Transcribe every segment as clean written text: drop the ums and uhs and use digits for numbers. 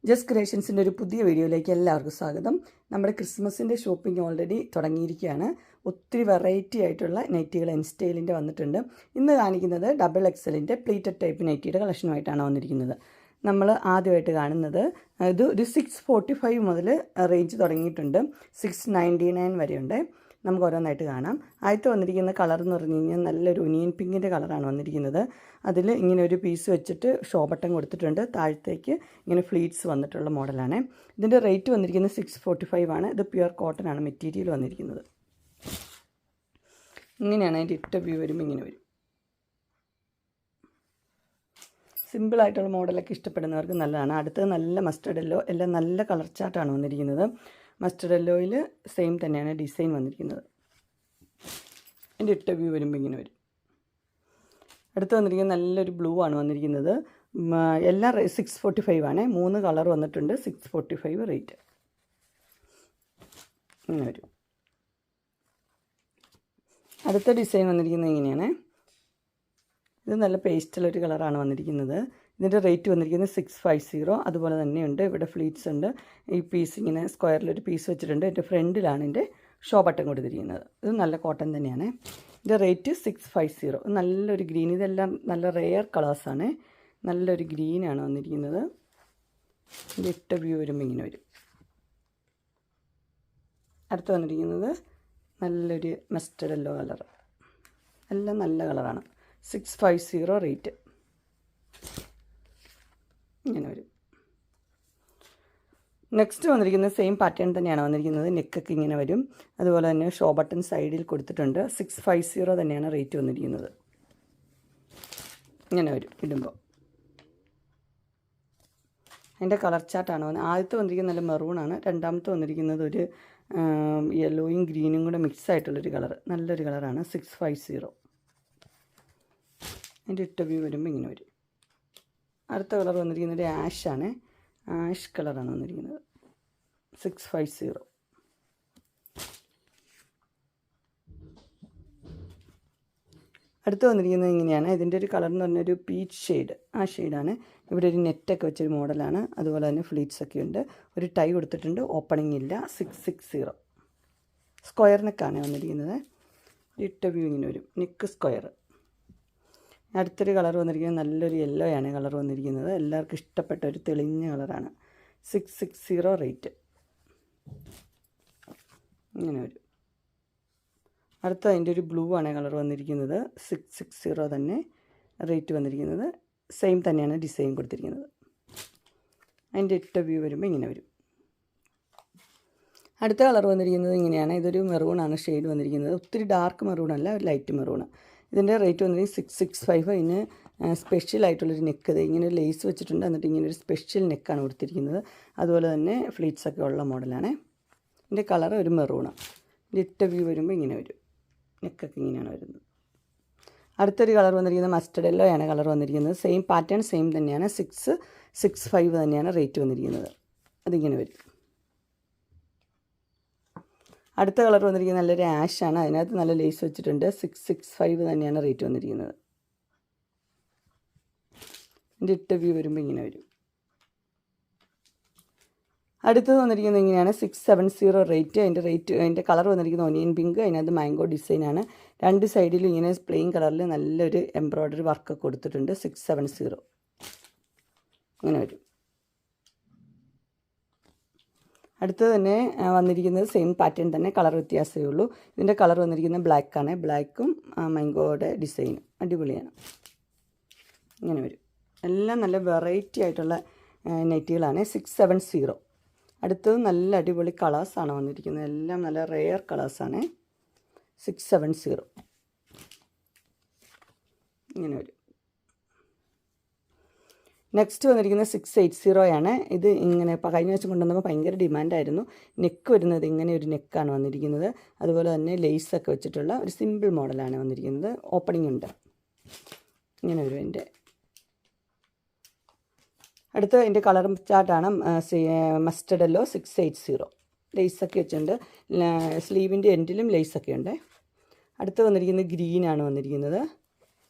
Just ക്രിയേഷൻസിൻ്റെ ഒരു പുതിയ വീഡിയോയിലേക്ക് എല്ലാവർക്കും സ്വാഗതം. നമ്മുടെ ക്രിസ്മസിൻ്റെ ഷോപ്പിംഗ് ഓൾറെഡി തുടങ്ങിയിരിക്കുകയാണ്. ഒത്തിരി വെറൈറ്റി ആയിട്ടുള്ള നൈറ്റികൾ ഇൻസ്റ്റൈലിൻ്റെ വന്നിട്ടുണ്ട്. ഇന്ന് കാണിക്കുന്നത് ഡബിൾ എക്സലിൻ്റെ പ്ലീറ്റഡ് ടൈപ്പ് നൈറ്റിയുടെ കളക്ഷനുമായിട്ടാണ് വന്നിരിക്കുന്നത്. നമ്മൾ ആദ്യമായിട്ട് കാണുന്നത് ഇത് ഒരു 645 മുതൽ റേഞ്ച് തുടങ്ങിയിട്ടുണ്ട്. 699 വരെയുണ്ട്. നമുക്ക് ഓരോന്നായിട്ട് കാണാം. ആദ്യത്തെ വന്നിരിക്കുന്ന കളർ എന്ന് പറഞ്ഞു കഴിഞ്ഞാൽ നല്ലൊരു ഒനിയൻ പിങ്കിൻ്റെ കളറാണ് വന്നിരിക്കുന്നത്. അതിൽ ഇങ്ങനെ ഒരു പീസ് വെച്ചിട്ട് ഷോ ബട്ടൺ കൊടുത്തിട്ടുണ്ട്. താഴത്തേക്ക് ഇങ്ങനെ ഫ്ലീറ്റ്സ് വന്നിട്ടുള്ള മോഡലാണ്. ഇതിൻ്റെ റേറ്റ് വന്നിരിക്കുന്നത് 645 ആണ്. ഇത് പ്യുവർ കോട്ടൺ ആണ് മെറ്റീരിയൽ വന്നിരിക്കുന്നത്. ഇങ്ങനെയാണ് അതിൻ്റെ ഇട്ട വ്യൂ വരുമ്പോൾ ഇങ്ങനെ വരും. സിമ്പിളായിട്ടുള്ള മോഡലൊക്കെ ഇഷ്ടപ്പെടുന്നവർക്ക് നല്ലതാണ്. അടുത്തത് നല്ല മസ്റ്റർഡ് യെല്ലോ, എല്ലാം നല്ല കളർ ചാർട്ടാണ് വന്നിരിക്കുന്നത്. മസ്റ്റർഡ് യെല്ലോയിൽ സെയിം തന്നെയാണ് ഡിസൈൻ വന്നിരിക്കുന്നത്. എൻ്റെ ഇട്ട വ്യൂ വരുമ്പോൾ ഇങ്ങനെ വരും. അടുത്ത് വന്നിരിക്കുന്നത് നല്ലൊരു ബ്ലൂ ആണ് വന്നിരിക്കുന്നത്. എല്ലാം 645 ആണ്. 3 കളർ വന്നിട്ടുണ്ട്. 645 റേറ്റ്. ഇങ്ങനെ വരും. അടുത്ത ഡിസൈൻ വന്നിരിക്കുന്നത് ഇങ്ങനെയാണ്. ഇത് നല്ല പേസ്റ്റലൊരു കളറാണ് വന്നിരിക്കുന്നത്. ഇതിൻ്റെ റേറ്റ് വന്നിരിക്കുന്നത് 650. അതുപോലെ തന്നെയുണ്ട്. ഇവിടെ ഫ്ലീറ്റ്സ് ഉണ്ട്. ഈ പീസ് ഇങ്ങനെ സ്ക്വയറിലൊരു പീസ് വെച്ചിട്ടുണ്ട്. എൻ്റെ ഫ്രണ്ടിലാണ് എൻ്റെ ഷോ ബട്ടൺ കൊടുത്തിരിക്കുന്നത്. ഇത് നല്ല കോട്ടൺ തന്നെയാണ്. ഇതിൻ്റെ റേറ്റ് 650. നല്ലൊരു ഗ്രീൻ. ഇതെല്ലാം നല്ല റെയർ കളേഴ്സാണ്. നല്ലൊരു ഗ്രീനാണ് വന്നിരിക്കുന്നത്. ഇത് ഇട്ട വ്യൂ വരുമ്പോൾ ഇങ്ങനെ വരും. അടുത്ത് വന്നിരിക്കുന്നത് നല്ലൊരു മസ്റ്റർഡ് യെല്ലോ കളർ. എല്ലാം നല്ല കളറാണ്. 650 റേറ്റ്. ഇങ്ങനെ വരും. നെക്സ്റ്റ് വന്നിരിക്കുന്നത് സെയിം പാറ്റേൺ തന്നെയാണ് വന്നിരിക്കുന്നത്. നെക്കൊക്കെ ഇങ്ങനെ വരും. അതുപോലെ തന്നെ ഷോ ബട്ടൺ സൈഡിൽ കൊടുത്തിട്ടുണ്ട്. 650 തന്നെയാണ് റേറ്റ് വന്നിരിക്കുന്നത്. ഇങ്ങനെ വരും ഇടുമ്പോൾ. അതിൻ്റെ കളർ ചാർട്ടാണ് വന്നത്. ആദ്യത്തെ വന്നിരിക്കുന്നത് നല്ല മെറൂണാണ്. രണ്ടാമത്തെ വന്നിരിക്കുന്നത് ഒരു യെല്ലോയും ഗ്രീനും കൂടെ മിക്സ് ആയിട്ടുള്ളൊരു കളർ. നല്ലൊരു കളറാണ്. 650. അതിൻ്റെ ഇട്ട വ്യൂ വരുമ്പോൾ ഇങ്ങനെ വരും. അടുത്ത കളർ വന്നിരിക്കുന്നത് ഒരു ആഷാണ്. ആഷ് കളറാണ് വന്നിരിക്കുന്നത്. 650. അടുത്ത് വന്നിരിക്കുന്നത് ഇങ്ങനെയാണ്. ഇതിൻ്റെ ഒരു കളർ എന്ന് പറഞ്ഞൊരു പീച്ച് ഷെയ്ഡ്. ആ ഷെയ്ഡാണ്. ഇവിടെ ഒരു നെറ്റൊക്കെ വെച്ചൊരു മോഡലാണ്. അതുപോലെ തന്നെ ഫ്ലീറ്റ്സൊക്കെ ഉണ്ട്. ഒരു ടൈ കൊടുത്തിട്ടുണ്ട്. ഓപ്പണിംഗ് ഇല്ല. 660. സ്ക്വയർ നെക്കാണ് വന്നിരിക്കുന്നത്. ഇട്ട വ്യൂ ഇങ്ങനെ വരും. Neck square. അടുത്തൊരു കളർ വന്നിരിക്കുന്നത് നല്ലൊരു യെല്ലോ ആണ് കളർ വന്നിരിക്കുന്നത്. എല്ലാവർക്കും ഇഷ്ടപ്പെട്ട ഒരു തെളിഞ്ഞ കളറാണ്. 660 റേറ്റ്. ഇങ്ങനെ വരും. അടുത്ത അതിൻ്റെ ഒരു ബ്ലൂ ആണ് കളർ വന്നിരിക്കുന്നത്. 660 തന്നെ റേറ്റ് വന്നിരിക്കുന്നത്. സെയിം തന്നെയാണ് ഡിസൈൻ കൊടുത്തിരിക്കുന്നത്. അതിൻ്റെ ഇട്ട വ്യൂ വരുമ്പോൾ ഇങ്ങനെ വരും. അടുത്ത കളർ വന്നിരിക്കുന്നത് ഇങ്ങനെയാണ്. ഇതൊരു മെറൂണാണ് ഷെയ്ഡ് വന്നിരിക്കുന്നത്. ഒത്തിരി ഡാർക്ക് മെറൂണല്ല, ഒരു ലൈറ്റ് മെറൂണ്. ഇതിൻ്റെ റേറ്റ് വന്നിരിക്കുന്നത് 665. ഇതിന് സ്പെഷ്യലായിട്ടുള്ളൊരു നെക്ക്. ഇങ്ങനെ ലേസ് വെച്ചിട്ടുണ്ട്. എന്നിട്ട് ഇങ്ങനെ ഒരു സ്പെഷ്യൽ നെക്കാണ് കൊടുത്തിരിക്കുന്നത്. അതുപോലെ തന്നെ ഫ്ലീറ്റ്സൊക്കെ ഉള്ള മോഡലാണ്. ഇതിൻ്റെ കളർ ഒരു മെറൂണ്. ഇതിൻ്റെ ഇട്ട വ്യൂ വരുമ്പോൾ ഇങ്ങനെ വരും. നെക്കൊക്കെ ഇങ്ങനെയാണ് വരുന്നത്. അടുത്തൊരു കളർ വന്നിരിക്കുന്നത് മസ്റ്റർഡ് യെല്ലോ ആണ് കളർ വന്നിരിക്കുന്നത്. സെയിം പാറ്റേൺ സെയിം തന്നെയാണ്. 665 തന്നെയാണ് റേറ്റ് വന്നിരിക്കുന്നത്. അതിങ്ങനെ വരും. അടുത്ത കളർ വന്നിരിക്കുന്നത് നല്ലൊരു ആഷാണ്. അതിനകത്ത് നല്ല ലേസ് വെച്ചിട്ടുണ്ട്. 665 തന്നെയാണ് റേറ്റ് വന്നിരിക്കുന്നത്. ഇതിൻ്റെ ഇട്ട വ്യൂ വരുമ്പോൾ ഇങ്ങനെ വരും. അടുത്തത് വന്നിരിക്കുന്നത് ഇങ്ങനെയാണ്. 670 റേറ്റ്. അതിൻ്റെ കളർ വന്നിരിക്കുന്നത് ഒനിയൻ പിങ്ക്. അതിനകത്ത് മാംഗോ ഡിസൈനാണ്. രണ്ട് സൈഡിലും ഇങ്ങനെ പ്ലെയിൻ കളറിൽ നല്ലൊരു എംബ്രോയ്ഡറി വർക്ക് കൊടുത്തിട്ടുണ്ട്. 670 ഇങ്ങനെ വരും. അടുത്തത് തന്നെ വന്നിരിക്കുന്നത് സെയിം പാറ്റേൺ തന്നെ, കളർ വ്യത്യാസമേ ഉള്ളൂ. ഇതിൻ്റെ കളർ വന്നിരിക്കുന്നത് ബ്ലാക്കാണ്. ബ്ലാക്കും മാംഗോയുടെ ഡിസൈനും അടിപൊളിയാണ്. ഇങ്ങനെ വരും. എല്ലാം നല്ല വെറൈറ്റി ആയിട്ടുള്ള നെറ്റുകളാണ്. 670. അടുത്തത് നല്ല അടിപൊളി കളേഴ്സാണ് വന്നിരിക്കുന്നത്. എല്ലാം നല്ല റെയർ കളേഴ്സാണ്. 670 ഇങ്ങനെ വരും. നെക്സ്റ്റ് വന്നിരിക്കുന്നത് 680 ആണ്. ഇത് ഇങ്ങനെ കഴിഞ്ഞ ദിവസം കൊണ്ടുവന്നപ്പോൾ ഭയങ്കര ഡിമാൻഡായിരുന്നു. നെക്ക് വരുന്നത് ഇങ്ങനെ ഒരു നെക്കാണ് വന്നിരിക്കുന്നത്. അതുപോലെ തന്നെ ലേസൊക്കെ വെച്ചിട്ടുള്ള ഒരു സിമ്പിൾ മോഡലാണ് വന്നിരിക്കുന്നത്. ഓപ്പണിംഗ് ഉണ്ട്. ഇങ്ങനെ വരും. എൻ്റെ അടുത്ത എൻ്റെ കളർ ചാർട്ടാണ്. Mustard yellow 680. ലേസൊക്കെ വെച്ചിട്ടുണ്ട്. സ്ലീവിൻ്റെ എൻഡിലും ലേസൊക്കെ ഉണ്ട്. അടുത്ത് വന്നിരിക്കുന്നത് ഗ്രീനാണ് വന്നിരിക്കുന്നത്.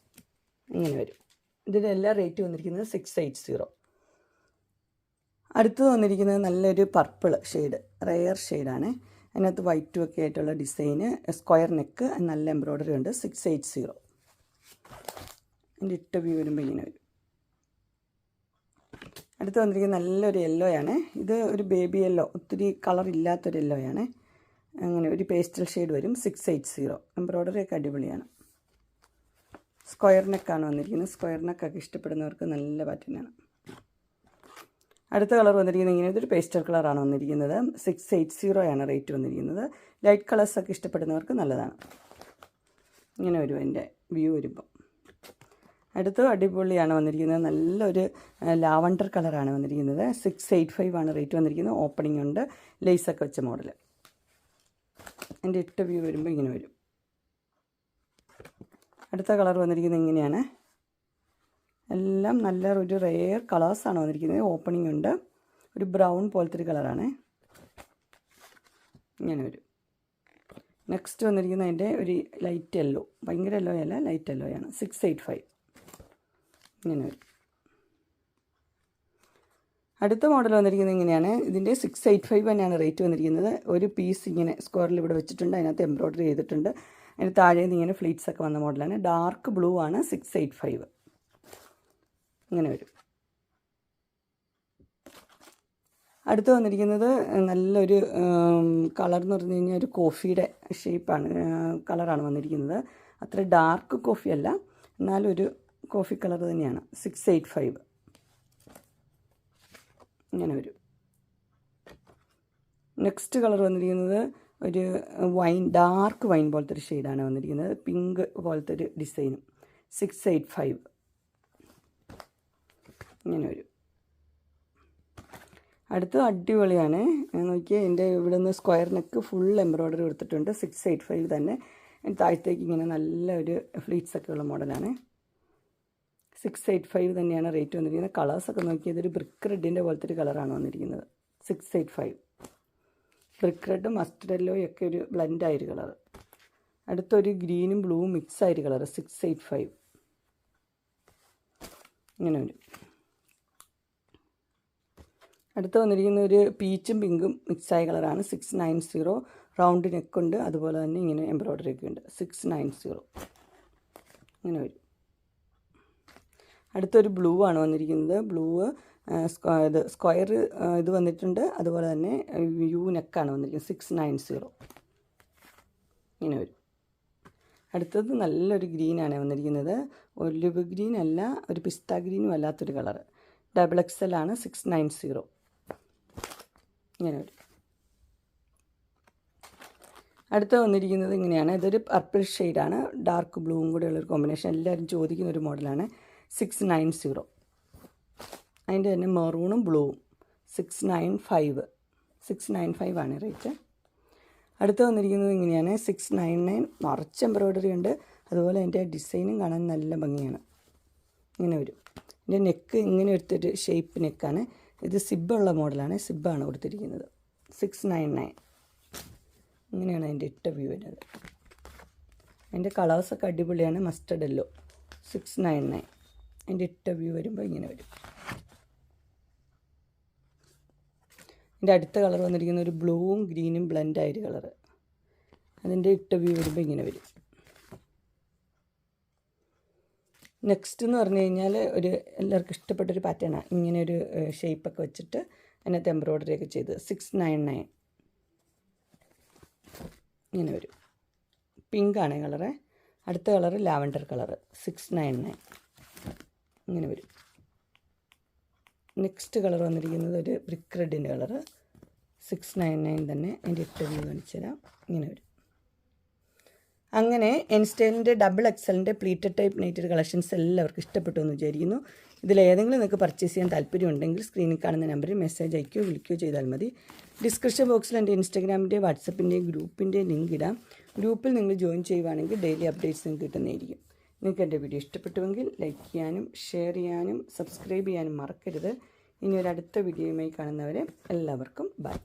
ഇങ്ങനെ വരും. ഇതിൻ്റെ എല്ലാ റേറ്റ് വന്നിരിക്കുന്നത് 680. അടുത്തത് വന്നിരിക്കുന്നത് നല്ലൊരു പർപ്പിൾ ഷെയ്ഡ്, റെയർ ഷെയ്ഡാണ്. അതിനകത്ത് വൈറ്റും ഒക്കെ ആയിട്ടുള്ള ഡിസൈന്, സ്ക്വയർ നെക്ക്, നല്ല എംബ്രോയ്ഡറി ഉണ്ട്. 680. അതിൻ്റെ ഇട്ട വ്യൂ വരുമ്പോൾ ഇങ്ങനെ വരും. അടുത്ത് വന്നിരിക്കുന്നത് നല്ലൊരു യെല്ലോയാണ്. ഇത് ഒരു ബേബി യെല്ലോ, ഒത്തിരി കളർ ഇല്ലാത്തൊരു യെല്ലോയാണ്. അങ്ങനെ ഒരു പേസ്റ്റൽ ഷെയ്ഡ് വരും. 680. എംബ്രോയ്ഡറി ഒക്കെ അടിപൊളിയാണ്. സ്ക്വയർ നെക്കാണ് വന്നിരിക്കുന്നത്. സ്ക്വയർ നെക്കൊക്കെ ഇഷ്ടപ്പെടുന്നവർക്ക് നല്ല പാറ്റേണാണ്. അടുത്ത കളർ വന്നിരിക്കുന്നത് ഇങ്ങനെ ഇതൊരു പേസ്റ്റൽ കളറാണ് വന്നിരിക്കുന്നത്. 680 റേറ്റ് വന്നിരിക്കുന്നത്. ലൈറ്റ് കളേഴ്സൊക്കെ ഇഷ്ടപ്പെടുന്നവർക്ക് നല്ലതാണ്. ഇങ്ങനെ വരും അതിൻ്റെ വ്യൂ വരുമ്പോൾ. അടുത്ത അടിപൊളിയാണ് വന്നിരിക്കുന്നത്. നല്ലൊരു ലാവണ്ടർ കളറാണ് വന്നിരിക്കുന്നത്. 685 റേറ്റ് വന്നിരിക്കുന്നത്. ഓപ്പണിംഗ് ഉണ്ട്, ലേസൊക്കെ വെച്ച മോഡൽ. എൻ്റെ ഇട്ട വ്യൂ വരുമ്പോൾ ഇങ്ങനെ വരും. അടുത്ത കളർ വന്നിരിക്കുന്നത് ഇങ്ങനെയാണ്. എല്ലാം നല്ല ഒരു റെയർ കളേഴ്സാണ് വന്നിരിക്കുന്നത്. ഓപ്പണിംഗ് ഉണ്ട്, ഒരു ബ്രൗൺ പോലത്തെ ഒരു കളറാണ്. ഇങ്ങനെ വരും. നെക്സ്റ്റ് വന്നിരിക്കുന്നത് അതിൻ്റെ ഒരു ലൈറ്റ് യെല്ലോ, ഭയങ്കര യെല്ലോ അല്ല, ലൈറ്റ് യെല്ലോയാണ്. 685 ഇങ്ങനെ വരും. അടുത്ത മോഡൽ വന്നിരിക്കുന്നത് ഇങ്ങനെയാണ്. ഇതിൻ്റെ 685 തന്നെയാണ് റേറ്റ് വന്നിരിക്കുന്നത്. ഒരു പീസ് ഇങ്ങനെ സ്ക്വയറിൽ ഇവിടെ വെച്ചിട്ടുണ്ട്, അതിനകത്ത് എംബ്രോയ്ഡറി ചെയ്തിട്ടുണ്ട്. അതിന് താഴെ നിന്ന് ഇങ്ങനെ ഫ്ലീറ്റ്സ് ഒക്കെ വന്ന മോഡലാണ്. ഡാർക്ക് ബ്ലൂ ആണ്. 685 ഇങ്ങനെ വരും. അടുത്ത് വന്നിരിക്കുന്നത് നല്ലൊരു കളർ എന്ന് പറഞ്ഞു കഴിഞ്ഞാൽ ഒരു കോഫിയുടെ ഷേപ്പാണ്, കളറാണ് വന്നിരിക്കുന്നത്. അത്ര ഡാർക്ക് കോഫി അല്ല, എന്നാലൊരു കോഫി കളർ തന്നെയാണ്. 685 ഇങ്ങനെ വരും. നെക്സ്റ്റ് കളർ വന്നിരിക്കുന്നത് ഒരു ഡാർക്ക് വൈൻ പോലത്തെ ഒരു ഷെയ്ഡാണ് വന്നിരിക്കുന്നത്. പിങ്ക് പോലത്തെ ഒരു ഡിസൈനും. 685 ഇങ്ങനെ വരും. അടുത്ത അടിപൊളിയാണ്. നോക്കിയാൽ എൻ്റെ ഇവിടെ നിന്ന് സ്ക്വയർ നെക്ക് ഫുൾ എംബ്രോയ്ഡറി കൊടുത്തിട്ടുണ്ട്. 685 തന്നെ. താഴത്തേക്ക് ഇങ്ങനെ നല്ലൊരു ഫ്ലീറ്റ്സൊക്കെ ഉള്ള മോഡലാണ്. 685 തന്നെയാണ് റേറ്റ് വന്നിരിക്കുന്നത്. കളേഴ്സൊക്കെ നോക്കിയത് ഒരു ബ്രിക്ക് റെഡിൻ്റെ പോലത്തെ ഒരു കളറാണ് വന്നിരിക്കുന്നത്. 685 ബ്രിക്ക് റെഡും മസ്റ്റർഡ് യെല്ലോയും ഒക്കെ ഒരു ബ്ലെൻഡായൊരു കളർ. അടുത്തൊരു ഗ്രീനും ബ്ലൂവും മിക്സായൊരു കളർ. 685 ഇങ്ങനെ വരും. അടുത്ത് വന്നിരിക്കുന്ന ഒരു പീച്ചും പിങ്കും മിക്സായ കളറാണ്. 690 റൗണ്ട് നെക്കുണ്ട്, അതുപോലെ തന്നെ ഇങ്ങനെ എംബ്രോയ്ഡറി ഒക്കെ ഉണ്ട്. 690 ഇങ്ങനെ വരും. അടുത്തൊരു ബ്ലൂ ആണ് വന്നിരിക്കുന്നത്. ബ്ലൂ ഇത് സ്ക്വയർ ഇത് വന്നിട്ടുണ്ട്, അതുപോലെ തന്നെ യു നെക്കാണ് വന്നിരിക്കുന്നത്. 690 ഇങ്ങനെ വരും. അടുത്തത് നല്ലൊരു ഗ്രീനാണ് വന്നിരിക്കുന്നത്. ഒലിവ് ഗ്രീൻ അല്ല, ഒരു പിസ്ത ഗ്രീനും അല്ലാത്തൊരു കളർ. XXL ആണ്. 690 ഇങ്ങനെ വരും. അടുത്ത വന്നിരിക്കുന്നത് ഇങ്ങനെയാണ്. ഇതൊരു പർപ്പിൾ ഷെയ്ഡാണ്, ഡാർക്ക് ബ്ലൂവും കൂടെ ഉള്ളൊരു കോമ്പിനേഷൻ. എല്ലാവരും ചോദിക്കുന്ന ഒരു മോഡലാണ്. 690 അതിൻ്റെ തന്നെ മെറൂണും ബ്ലൂവും. 695 ആണ് റേറ്റ്. അടുത്ത് വന്നിരിക്കുന്നത് ഇങ്ങനെയാണ്. 699 നിറച്ച് എംബ്രോയ്ഡറി ഉണ്ട്, അതുപോലെ അതിൻ്റെ ഡിസൈനും കാണാൻ നല്ല ഭംഗിയാണ്. ഇങ്ങനെ വരും. ഇതിൻ്റെ നെക്ക് ഇങ്ങനെ എടുത്തൊരു ഷേപ്പ് നെക്കാണ്. ഇത് സിബ്ബുള്ള മോഡലാണ്. സിബ്ബാണ് കൊടുത്തിരിക്കുന്നത്. 699 ഇങ്ങനെയാണ് അതിൻ്റെ ഇട്ട വ്യൂ വരുന്നത്. അതിൻ്റെ കളേഴ്സൊക്കെ അടിപൊളിയാണ്. Mustard yellow. 699 അതിൻ്റെ ഇട്ട വ്യൂ വരുമ്പോൾ ഇങ്ങനെ വരും. ഇതിൻ്റെ അടുത്ത കളർ വന്നിരിക്കുന്ന ഒരു ബ്ലൂവും ഗ്രീനും ബ്ലെൻഡായൊരു കളർ. അതിൻ്റെ ഇട്ട വ്യൂ വരുമ്പോൾ ഇങ്ങനെ വരും. നെക്സ്റ്റ് എന്ന് പറഞ്ഞു കഴിഞ്ഞാൽ ഒരു എല്ലാവർക്കും ഇഷ്ടപ്പെട്ടൊരു പാറ്റേണാണ്. ഇങ്ങനെ ഒരു ഷേപ്പൊക്കെ വെച്ചിട്ട് അതിനകത്ത് എംബ്രോയ്ഡറി ഒക്കെ ചെയ്ത്. 699 ഇങ്ങനെ വരും. പിങ്കാണ് കളറ്. അടുത്ത കളറ് ലാവണ്ടർ കളറ്. 699 ഇങ്ങനെ വരും. നെക്സ്റ്റ് കളർ വന്നിരിക്കുന്നത് ഒരു ബ്രിക്ക് റെഡിൻ്റെ കളറ്. 699 തന്നെ. അതിൻ്റെ ഇട്ട വ്യൂ കാണിച്ചു തരാം. ഇങ്ങനെ വരും. അങ്ങനെ എൻസ്റ്റൈലിൻ്റെ XXLൻ്റെ പ്ലീറ്റഡ് ടൈപ്പ് നൈറ്റഡ് കളക്ഷൻസ് എല്ലാവർക്കും ഇഷ്ടപ്പെട്ടു എന്ന് വിചാരിക്കുന്നു. ഇതിലേതെങ്കിലും നിങ്ങൾക്ക് പർച്ചേസ് ചെയ്യാൻ താല്പര്യമുണ്ടെങ്കിൽ സ്ക്രീനിൽ കാണുന്ന നമ്പറിൽ മെസ്സേജ് അയക്കുകയോ വിളിക്കുകയോ ചെയ്താൽ മതി. ഡിസ്ക്രിപ്ഷൻ ബോക്സിൽ എൻ്റെ ഇൻസ്റ്റാഗ്രാമിൻ്റെയും വാട്സപ്പിൻ്റെയും ഗ്രൂപ്പിൻ്റെയും ലിങ്ക് ഇടാം. ഗ്രൂപ്പിൽ നിങ്ങൾ ജോയിൻ ചെയ്യുവാണെങ്കിൽ ഡെയിലി അപ്ഡേറ്റ്സ് നിങ്ങൾക്ക് കിട്ടുന്നതായിരിക്കും. നിങ്ങൾക്ക് എൻ്റെ വീഡിയോ ഇഷ്ടപ്പെട്ടുവെങ്കിൽ ലൈക്ക് ചെയ്യാനും ഷെയർ ചെയ്യാനും സബ്സ്ക്രൈബ് ചെയ്യാനും മറക്കരുത്. ഇനി ഒരു അടുത്ത വീഡിയോയുമായി കാണുന്നവരെ എല്ലാവർക്കും ബൈ.